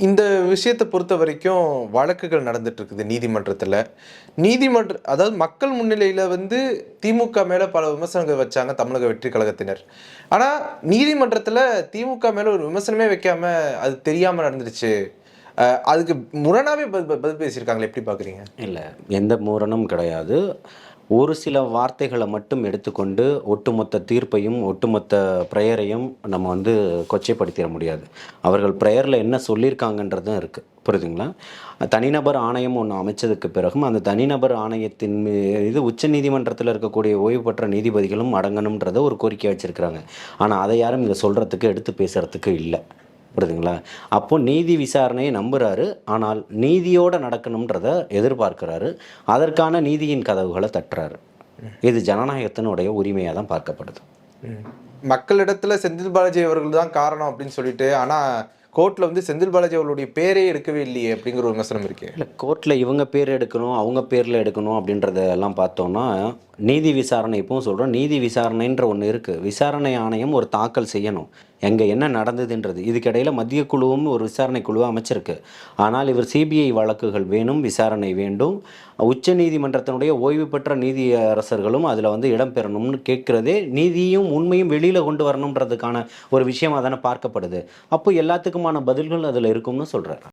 இந்த விஷயத்தை பொறுத்த வரைக்கும் வழக்குகள் நடந்துட்டு இருக்குது நீதிமன்றத்தில். அதாவது மக்கள் முன்னிலையில் வந்து திமுக மேலே பல விமர்சனங்கள் வச்சாங்க தமிழக வெற்றி கழகத்தினர். ஆனால் நீதிமன்றத்தில் திமுக மேலே ஒரு விமர்சனமே வைக்காம அது தெரியாமல் நடந்துருச்சு. அதுக்கு முரணாவே பதில் பேசியிருக்காங்களே, எப்படி பார்க்குறீங்க? இல்லை, எந்த முரணும் கிடையாது. ஒரு சில வார்த்தைகளை மட்டும் எடுத்துக்கொண்டு ஒட்டுமொத்த தீர்ப்பையும் ஒட்டுமொத்த ப்ரேயரையும் நம்ம வந்து கொச்சைப்படுத்திட முடியாது. அவர்கள் ப்ரேயரில் என்ன சொல்லியிருக்காங்கன்றது தான் இருக்குது, புரியுதுங்களா? தனிநபர் ஆணையம் ஒன்று அமைச்சதுக்கு பிறகும் அந்த தனிநபர் ஆணையத்தின் மீது உச்ச நீதிமன்றத்தில் இருக்கக்கூடிய ஓய்வு பெற்ற நீதிபதிகளும் அடங்கணுன்றத ஒரு கோரிக்கை வச்சுருக்கிறாங்க. ஆனால் அதை யாரும் இங்கே சொல்கிறதுக்கு எடுத்து பேசுகிறதுக்கு இல்லை, புரியுதுங்களா? அப்போ நீதி விசாரணையை நம்புகிறாரு, ஆனால் நீதியோடு நடக்கணுன்றத எதிர்பார்க்கிறாரு. அதற்கான நீதியின் கதவுகளை தட்டுறாரு. இது ஜனநாயகத்தினுடைய உரிமையாக தான் பார்க்கப்படுது. மக்களிடத்துல செந்தில் பாலாஜி அவர்கள் தான் காரணம் அப்படின்னு சொல்லிட்டு, ஆனால் கோர்ட்டில் வந்து செந்தில் பாலாஜி அவர்களுடைய பேரே எடுக்கவே இல்லையே அப்படிங்கிற ஒரு விமர்சனம் இருக்கு. இல்லை, கோர்ட்டில் இவங்க பேர் எடுக்கணும் அவங்க பேரில் எடுக்கணும் அப்படின்றதெல்லாம் பார்த்தோன்னா, நீதி விசாரணை இப்பவும் சொல்கிறோம், நீதி விசாரணைன்ற ஒன்று இருக்குது. விசாரணை ஆணையம் ஒரு தாக்கல் செய்யணும் எங்கே என்ன நடந்ததுன்றது. இதுக்கிடையில் மத்திய குழுவும் ஒரு விசாரணை குழுவை அமைச்சிருக்கு. ஆனால் இவர் சிபிஐ வழக்குகள் வேணும், விசாரணை வேண்டும், உச்ச நீதிமன்றத்தினுடைய ஓய்வு பெற்ற நீதி அரசர்களும் அதில் வந்து இடம்பெறணும்னு கேட்குறதே நீதியும் உண்மையும் வெளியில் கொண்டு வரணுன்றதுக்கான ஒரு விஷயமாக தானே பார்க்கப்படுது. அப்போ எல்லாத்துக்குமான பதில்கள் அதில் இருக்கும்னு சொல்கிறார்.